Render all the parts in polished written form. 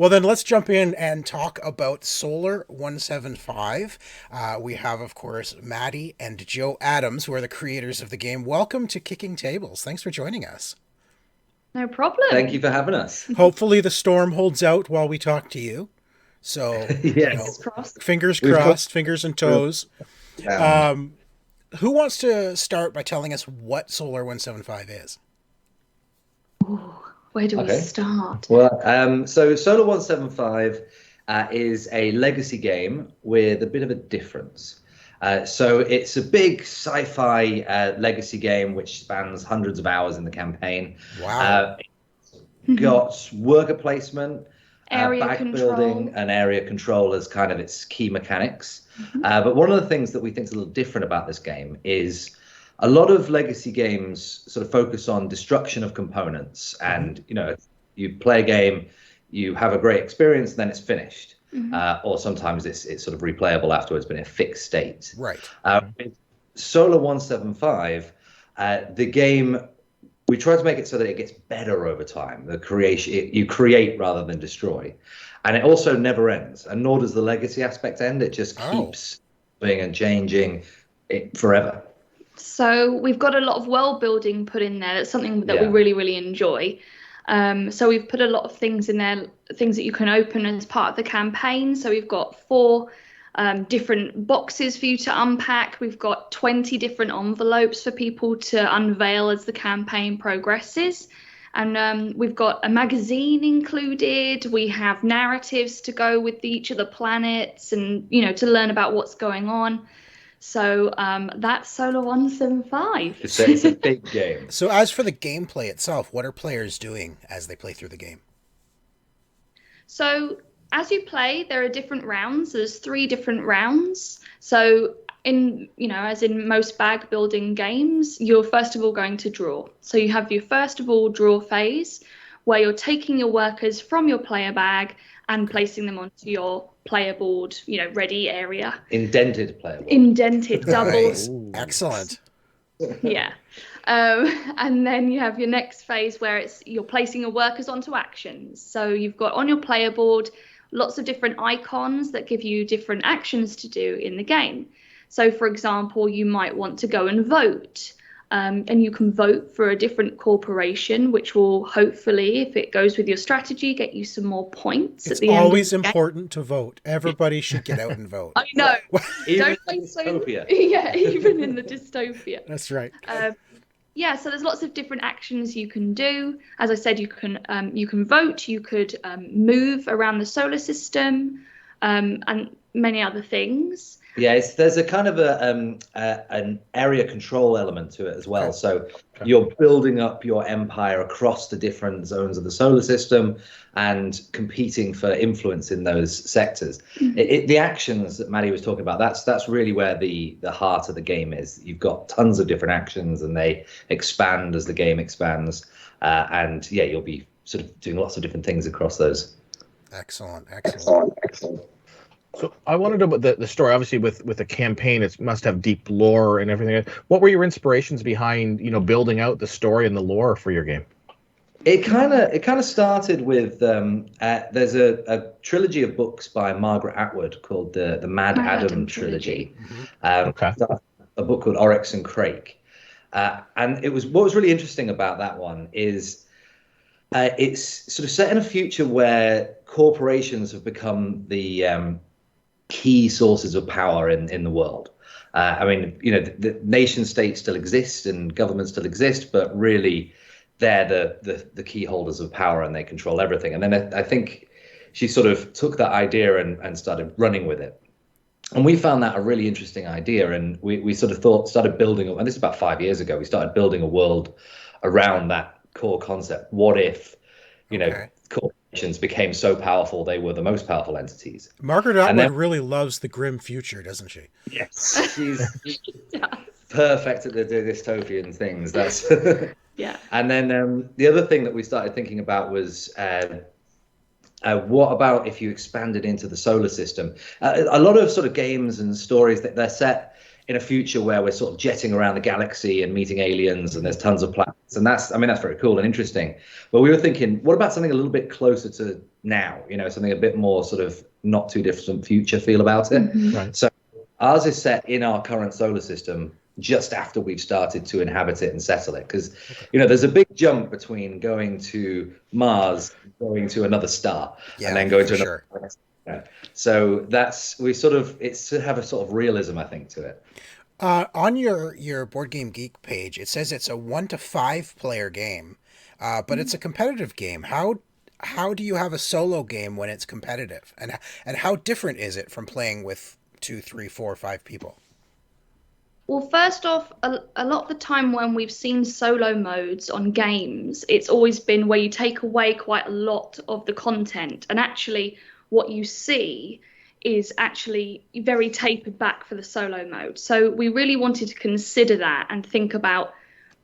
Well, then let's jump in and talk about Solar 175. We have, of course, Maddie and Joe Adams, who are the creators of the game. Welcome to Kicking Tables. Thanks for joining us. No problem. Thank you for having us. Hopefully the storm holds out while we talk to you. So, Yes, Crossed. fingers we've got crossed, fingers and toes. down. Um, who wants to start by telling us what Solar 175 is? Ooh, where do we Okay. start? Well, so Solar 175 is a legacy game with a bit of a difference. So it's a big sci-fi legacy game which spans hundreds of hours in the campaign. Wow. Got worker placement, Area bag control. building, and area control as kind of its key mechanics. But one of the things that we think is a little different about this game is a lot of legacy games sort of focus on destruction of components, and you play a game, you have a great experience, and then it's finished. Or sometimes it's sort of replayable afterwards, but in a fixed state. Right. With Solar 175, the game, we try to make it so that it gets better over time. The creation, you create rather than destroy, and it also never ends. And nor does the legacy aspect end. It just keeps moving and changing it forever. So we've got a lot of world building put in there. That's something that we really, really enjoy. So we've put a lot of things in there, things that you can open as part of the campaign. So we've got 4 different boxes for you to unpack. We've got 20 different envelopes for people to unveil as the campaign progresses. And we've got a magazine included. We have narratives to go with each of the planets and, to learn about what's going on. So that's Solar 175. It's a big game. So as for the gameplay itself, what are players doing as they play through the game? So as you play, there are different rounds. There's 3 different rounds. So as in most bag building games, you're first of all going to draw. So you have your first of all draw phase, where you're taking your workers from your player bag and placing them onto your player board, ready area. Indented player board. Indented, doubles. Excellent. Yeah. And then you have your next phase where you're placing your workers onto actions. So you've got on your player board lots of different icons that give you different actions to do in the game. So, for example, you might want to go and vote. And you can vote for a different corporation, which will hopefully, if it goes with your strategy, get you some more points It's at the end. It's always important to vote. Everybody should get out and vote. I know. Even in dystopia. Yeah, even in the dystopia. That's right. So there's lots of different actions you can do. As I said, you can vote, you could move around the solar system, and many other things. Yeah, there's a kind of an area control element to it as well. So you're building up your empire across the different zones of the solar system and competing for influence in those sectors. The actions that Maddie was talking about, that's really where the heart of the game is. You've got tons of different actions and they expand as the game expands. And you'll be sort of doing lots of different things across those. Excellent. So I want to know about the story. Obviously, with a campaign, it must have deep lore and everything. What were your inspirations behind, building out the story and the lore for your game? It kind of started with there's a trilogy of books by Margaret Atwood called the Maddie and Joe Adams trilogy. A book called Oryx and Crake, and what was really interesting about that one is it's sort of set in a future where corporations have become the key sources of power in the world. The nation states still exist and governments still exist, but really they're the key holders of power and they control everything. And then I think she sort of took that idea and started running with it. And we found that a really interesting idea. And we sort of started building, and this is about 5 years ago, we started building a world around that core concept. What if, corporations became so powerful they were the most powerful entities? Margaret Atwood really loves the grim future, doesn't she? Yes, she's perfect at the dystopian things. That's yeah. And then the other thing that we started thinking about was what about if you expanded into the solar system? A lot of sort of games and stories that they're set in a future where we're sort of jetting around the galaxy and meeting aliens and there's tons of planets, and that's very cool and interesting. But we were thinking, what about something a little bit closer to now, something a bit more sort of not too distant future feel about it. Right. So ours is set in our current solar system just after we've started to inhabit it and settle it, because there's a big jump between going to Mars, going to another star, and then going to another planet. So it's to have a sort of realism, I think, to it. On your Board Game Geek page, it says it's a 1 to 5 player game, but it's a competitive game. How do you have a solo game when it's competitive, and how different is it from playing with 2, 3, 4, 5 people? Well, first off, a lot of the time when we've seen solo modes on games, it's always been where you take away quite a lot of the content, and actually what you see is actually very tapered back for the solo mode. So we really wanted to consider that and think about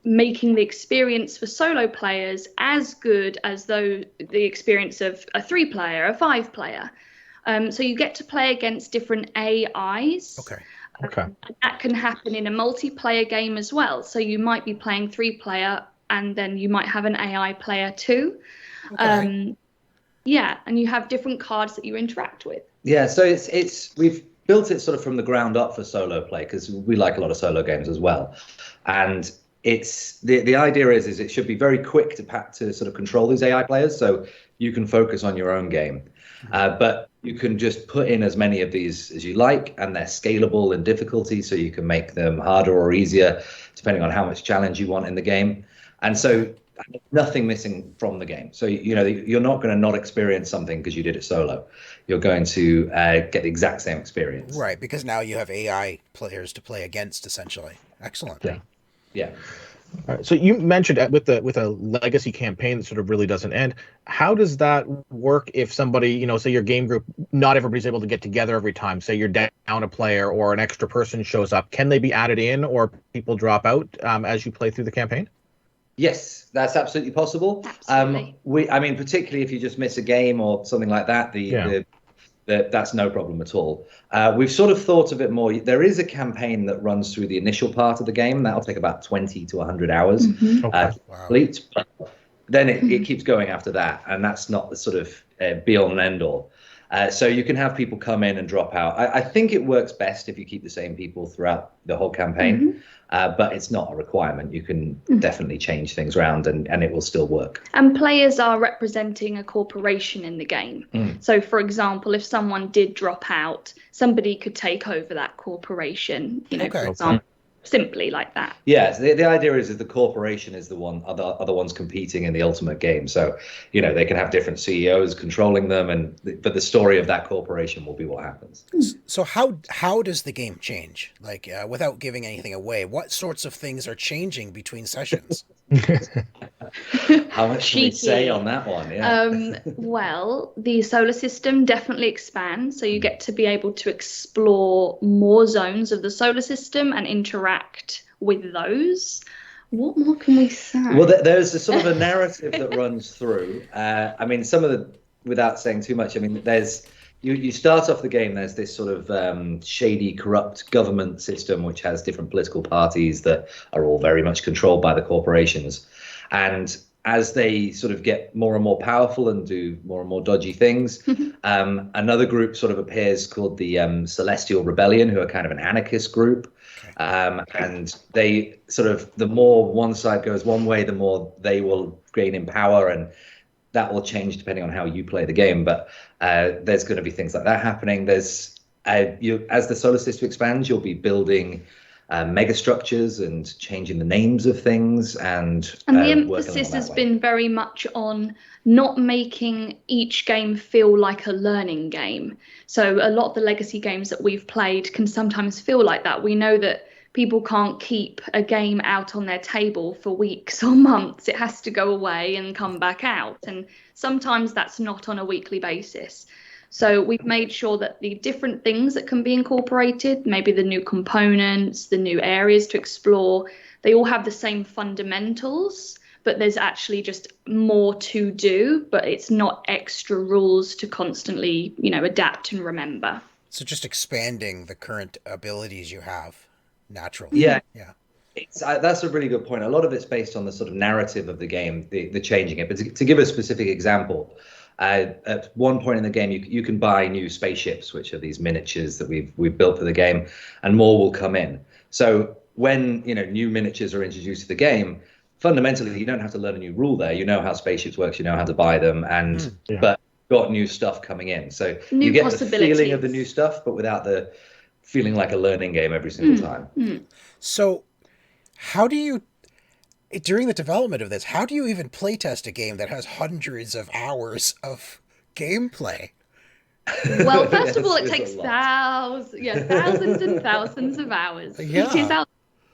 making the experience for solo players as good as though the experience of a 3-player, a 5-player. So you get to play against different AIs. Okay. That can happen in a multiplayer game as well. So you might be playing 3-player and then you might have an AI player too. And you have different cards that you interact with. Yeah, so we've built it sort of from the ground up for solo play, because we like a lot of solo games as well. And it's the idea is it should be very quick to sort of control these AI players, so you can focus on your own game. But you can just put in as many of these as you like, and they're scalable in difficulty, so you can make them harder or easier depending on how much challenge you want in the game. And so nothing missing from the game. So you're not going to not experience something because you did it solo. You're going to get the exact same experience. Right, because now you have AI players to play against, essentially. Excellent. Yeah. All right. So you mentioned with a legacy campaign that sort of really doesn't end. How does that work if somebody, say your game group, not everybody's able to get together every time? Say you're down a player or an extra person shows up. Can they be added in, or people drop out as you play through the campaign? Yes, that's absolutely possible. Absolutely. Particularly if you just miss a game or something like that, that's no problem at all. We've sort of thought of it more. There is a campaign that runs through the initial part of the game. That'll take about 20 to 100 hours to complete. Then it keeps going after that, and that's not the sort of be all and end all. So you can have people come in and drop out. I think it works best if you keep the same people throughout the whole campaign, but it's not a requirement. You can definitely change things around and it will still work. And players are representing a corporation in the game. So, for example, if someone did drop out, somebody could take over that corporation, for example. Simply like that. Yeah, so the idea is the corporation is the one, other ones competing in the ultimate game. So, they can have different CEOs controlling them, but the story of that corporation will be what happens. So how does the game change? Like, without giving anything away, what sorts of things are changing between sessions? How much can we say on that one? Yeah. Well, the solar system definitely expands, so you get to be able to explore more zones of the solar system and interact with those. What more can we say? Well, there's a sort of a narrative that runs through. Without saying too much, there's you start off the game, there's this sort of shady, corrupt government system which has different political parties that are all very much controlled by the corporations. And as they sort of get more and more powerful and do more and more dodgy things, another group sort of appears called the Celestial Rebellion, who are kind of an anarchist group. And they sort of, the more one side goes one way, the more they will gain in power, and that will change depending on how you play the game. But there's going to be things like that happening. There's as the solar system expands, you'll be building megastructures and changing the names of things, and the emphasis has been very much on not making each game feel like a learning game. So a lot of the legacy games that we've played can sometimes feel like that. We know that people can't keep a game out on their table for weeks or months. It has to go away and come back out, and sometimes that's not on a weekly basis. So we've made sure that the different things that can be incorporated, maybe the new components, the new areas to explore, they all have the same fundamentals, but there's actually just more to do, but it's not extra rules to constantly, adapt and remember. So just expanding the current abilities you have. naturally. Yeah. Yeah. That's a really good point. A lot of it's based on the sort of narrative of the game, the changing it. But to give a specific example, at one point in the game, you can buy new spaceships, which are these miniatures that we've built for the game, and more will come in. So when new miniatures are introduced to the game, fundamentally you don't have to learn a new rule there. You know how spaceships works, you know how to buy them, and but got new stuff coming in. So you get the feeling of the new stuff, but without the feeling like a learning game every single time. So how do you, during the development of this, how do you even play test a game that has hundreds of hours of gameplay? Well, first of all, it takes thousands and thousands of hours. Yeah.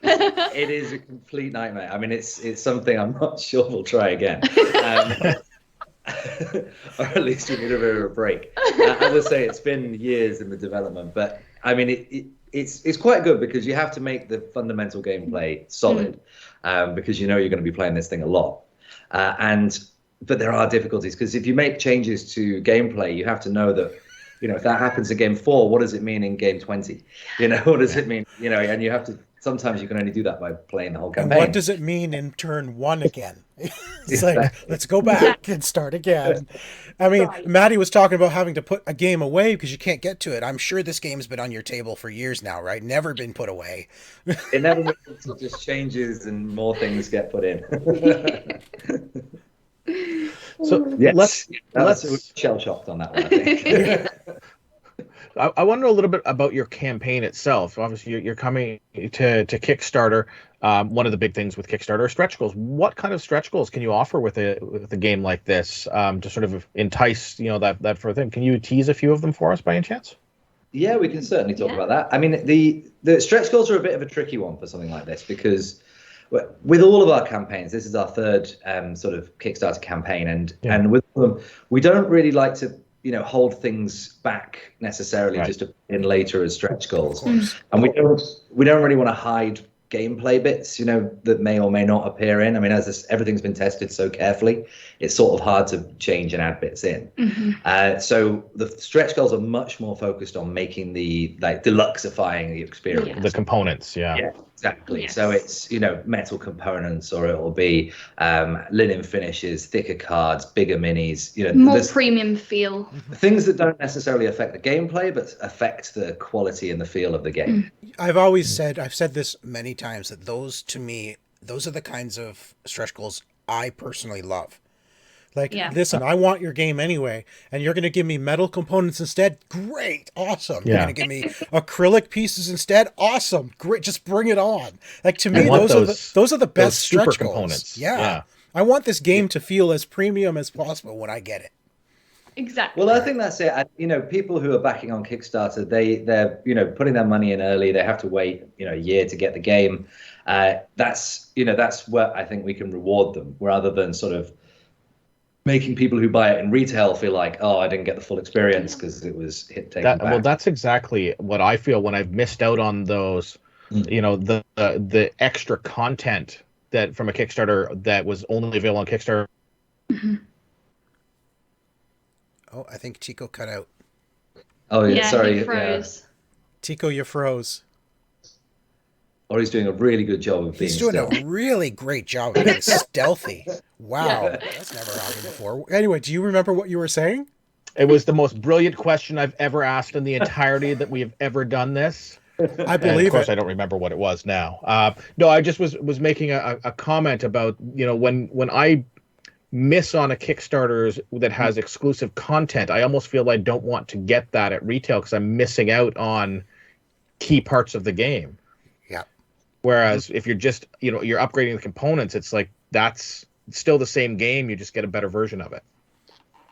It is a complete nightmare. I mean, it's something I'm not sure we'll try again. Or at least we need a bit of a break. As I say, it's been years in the development, but I mean, it's quite good because you have to make the fundamental gameplay solid, because you're going to be playing this thing a lot, but there are difficulties because if you make changes to gameplay, you have to know that if that happens in game 4, what does it mean in game 20? What does it mean? And you have to. Sometimes you can only do that by playing the whole campaign. And what does it mean in turn 1 again? It's like, let's go back and start again. I mean, Maddie was talking about having to put a game away because you can't get to it. I'm sure this game's been on your table for years now, right? Never been put away. It never moves, it just changes and more things get put in. So yes, let's shell shocked on that one, I think. I want to know a little bit about your campaign itself. Obviously, you're coming to Kickstarter. One of the big things with Kickstarter are stretch goals. What kind of stretch goals can you offer with a game like this to sort of entice that sort of thing? Can you tease a few of them for us by any chance? Yeah, we can certainly talk about that. I mean, the stretch goals are a bit of a tricky one for something like this because with all of our campaigns, this is our third sort of Kickstarter campaign, and with them, we don't really like to hold things back necessarily just to put in later as stretch goals. And we don't really want to hide gameplay bits, that may or may not appear in. I mean, everything's been tested so carefully, it's sort of hard to change and add bits in. So the stretch goals are much more focused on making the deluxifying the experience. The components, yeah, exactly. Yes. So it's metal components, or it will be linen finishes, thicker cards, bigger minis. More premium feel. Things that don't necessarily affect the gameplay, but affect the quality and the feel of the game. I've said this many times, that those are the kinds of stretch goals I personally love. Like, listen, I want your game anyway, and you're going to give me metal components instead? Great. Awesome. You're going to give me acrylic pieces instead? Awesome. Great. Just bring it on. Like, to me, those are the best stretch goals. Components. Yeah. I want this game to feel as premium as possible when I get it. Exactly. Well, I think that's it. People who are backing on Kickstarter, they're putting their money in early. They have to wait a year to get the game. That's where I think we can reward them, rather than sort of making people who buy it in retail feel like, oh, I didn't get the full experience because it was taken back. Well, that's exactly what I feel when I've missed out on those, the extra content that from a Kickstarter that was only available on Kickstarter. Oh, I think Tico cut out. Oh, yeah, sorry. He froze. Tico, you froze. Or he's doing a really good job of being He's doing stealth. a really great job of being stealthy. Wow. That's never happened before. Anyway, do you remember what you were saying? It was the most brilliant question I've ever asked in the entirety that we have ever done this. I believe it. Of course, I don't remember what it was now. No, I just was making a comment about, when I miss on a Kickstarter that has exclusive content, I almost feel I don't want to get that at retail because I'm missing out on key parts of the game. Yeah. Whereas if you're just, you're upgrading the components, it's like that's still the same game. You just get a better version of it.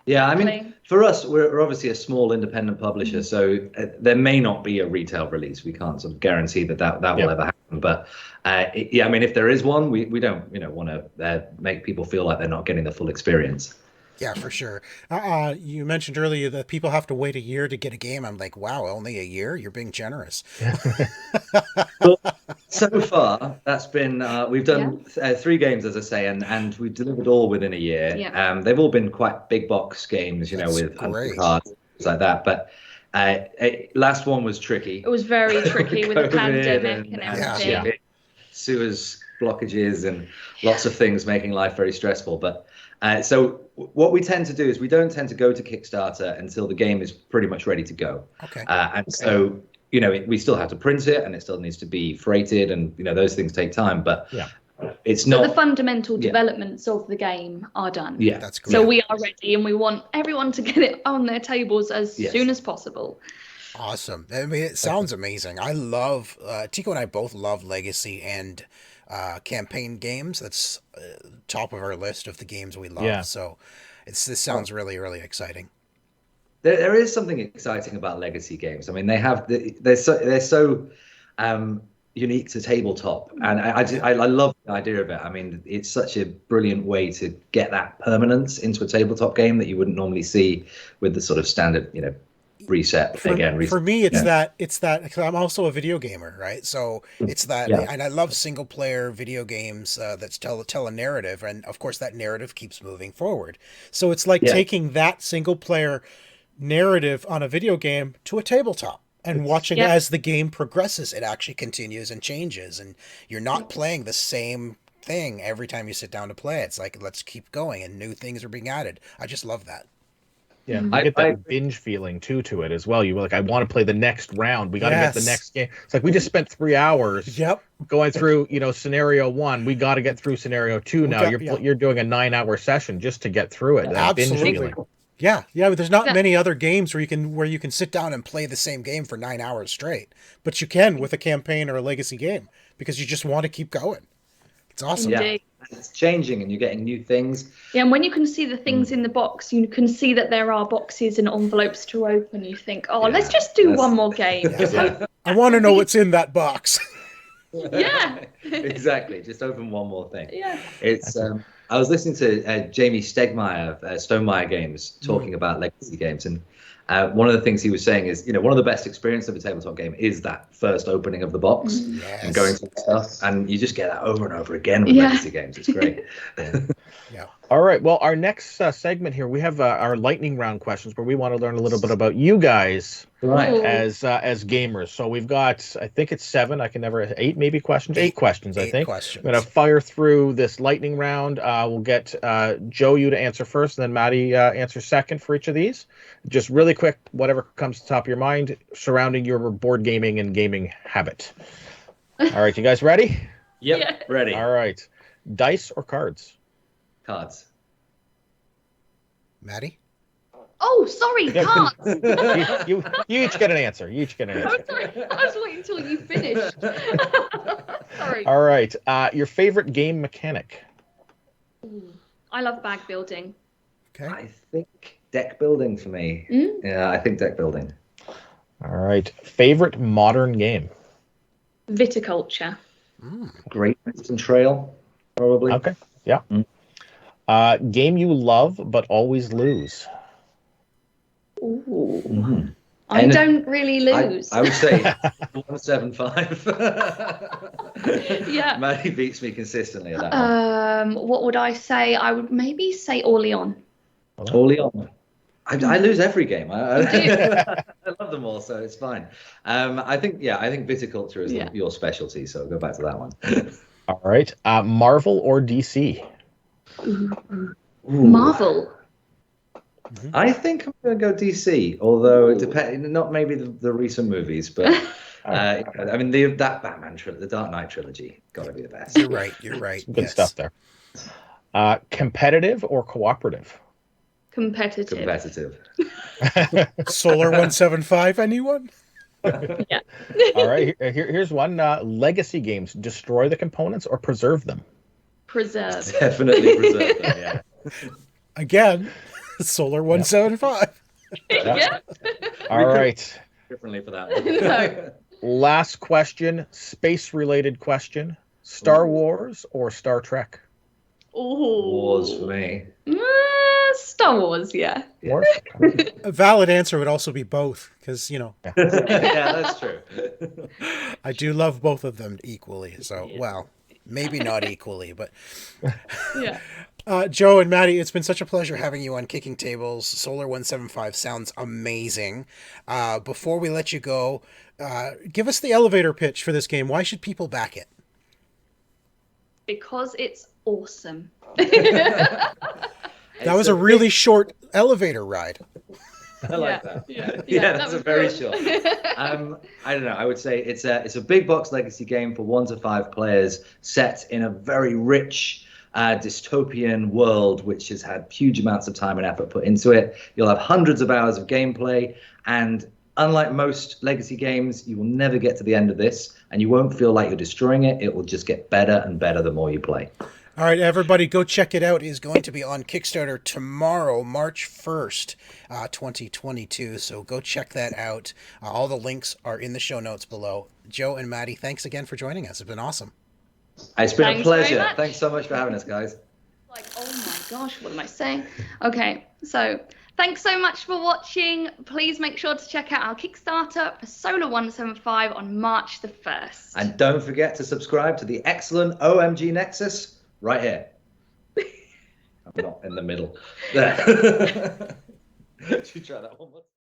Yeah, I mean, for us, we're obviously a small independent publisher, so there may not be a retail release. We can't sort of guarantee that will ever happen. But I mean, if there is one, we don't, want to make people feel like they're not getting the full experience. Yeah, for sure. You mentioned earlier that people have to wait a year to get a game. I'm like, wow, only a year? You're being generous. Well, so far, that's been we've done 3 games, as I say, and we've delivered all within a year. Yeah. They've all been quite big box games, with cards, things like that. But Last one was tricky. It was very tricky with the pandemic and everything. Yeah. Sewers, blockages, and lots of things making life very stressful. But so what we tend to do is we don't tend to go to Kickstarter until the game is pretty much ready to go. Okay. So, you know, we still have to print it, and it still needs to be freighted, and, you know, those things take time. But it's not. But the fundamental developments of the game are done. Yeah, that's great. So we are ready, and we want everyone to get it on their tables as soon as possible. Awesome. I mean, it sounds amazing. I love, Tico and I both love Legacy and campaign games. That's top of our list of the games we love. Yeah. So this sounds really, really exciting. There is something exciting about Legacy games. I mean, they're so unique to tabletop, and I love the idea of it. I mean, it's such a brilliant way to get that permanence into a tabletop game that you wouldn't normally see with the sort of standard, you know, reset. For me, it's that because I'm also a video gamer, right? So it's that, and I love single player video games that tell a narrative, and of course that narrative keeps moving forward. So it's like taking that single player narrative on a video game to a tabletop and watching as the game progresses. It actually continues and changes, and you're not playing the same thing every time you sit down to play. It's like, let's keep going, and new things are being added. I just love that. Yeah, I get that binge feeling to it as well. You were like, I want to play the next round. We got to get the next game. It's like we just spent 3 hours going through, you know, scenario 1. We got to get through scenario 2 now. You're doing a 9-hour session just to get through it. That binge feeling. Yeah, but there's not many other games where you can sit down and play the same game for 9 hours straight. But you can with a campaign or a legacy game because you just want to keep going. It's awesome. Yeah. It's changing and you're getting new things. Yeah, and when you can see the things in the box, you can see that there are boxes and envelopes to open. You think, let's just do one more game. I want to know what's in that box. Exactly. Just open one more thing. Yeah. It's I was listening to Jamie Stegmaier of Stonemaier Games talking about legacy games, and one of the things he was saying is, you know, one of the best experiences of a tabletop game is that first opening of the box and going through stuff, and you just get that over and over again with legacy games. It's great. All right. Well, our next segment here, we have our lightning round questions where we want to learn a little bit about you guys as gamers. So we've got, I think it's 7. I can never 8 maybe questions. 8 questions. I think. Questions. I'm gonna fire through this lightning round. We'll get Joe you to answer first, and then Maddie answer second for each of these. Just really quick, whatever comes to the top of your mind surrounding your board gaming and gaming habit. All right, you guys ready? Yep, ready. All right. Dice or cards? Cards. Maddie? Oh, sorry, cards. You each get an answer. I'm sorry. I was waiting until you finished. Sorry. All right. Your favorite game mechanic? I love bag building. Okay. I think deck building for me. Yeah, I think deck building. All right. Favorite modern game? Viticulture. Great Western Trail, probably. Okay. Yeah. Game you love but always lose? Ooh. I don't really lose. I would say 175. Yeah. Maddie beats me consistently at that one. What would I say? I would maybe say Orleans. Orleans. I lose every game. I love them all, so it's fine. I think viticulture is your specialty, so I'll go back to that one. All right. Marvel or DC? Ooh. Marvel. I think I'm going to go DC, although it depends. Not maybe the recent movies, but I mean that Batman trilogy, the Dark Knight trilogy, got to be the best. You're right. Good stuff there. Competitive or cooperative? Competitive. Solar 175, anyone? Yeah. All right. Here's one. Legacy games: destroy the components or preserve them? Preserve. Definitely preserve them. Yeah. Again, Solar 175. Yeah. All right. Differently for that one. No. Last question. Space-related question: Star Wars or Star Trek? Wars for me. Star Wars, yeah. A valid answer would also be both, because, you know. Yeah, that's true. I do love both of them equally, so, Maybe not equally, but Yeah. Joe and Maddie, it's been such a pleasure having you on Kicking Tables. Solar 175 sounds amazing. Before we let you go, give us the elevator pitch for this game. Why should people back it? Because it's awesome. That was a really short elevator ride. I like that. Yeah, that's a very short. I don't know. I would say it's a big box legacy game for 1 to 5 players, set in a very rich dystopian world, which has had huge amounts of time and effort put into it. You'll have hundreds of hours of gameplay, and unlike most legacy games, you will never get to the end of this, and you won't feel like you're destroying it. It will just get better and better the more you play. All right, everybody, go check it out. It is going to be on Kickstarter tomorrow, March 1st, 2022. So go check that out. All the links are in the show notes below. Joe and Maddie, thanks again for joining us. It's been awesome. It's been a pleasure. Thanks so much for having us, guys. Like, oh my gosh, what am I saying? Okay, so thanks so much for watching. Please make sure to check out our Kickstarter for Solar 175 on March the 1st. And don't forget to subscribe to the excellent OMG Nexus right here. I'm not in the middle. There. Should we try that one more?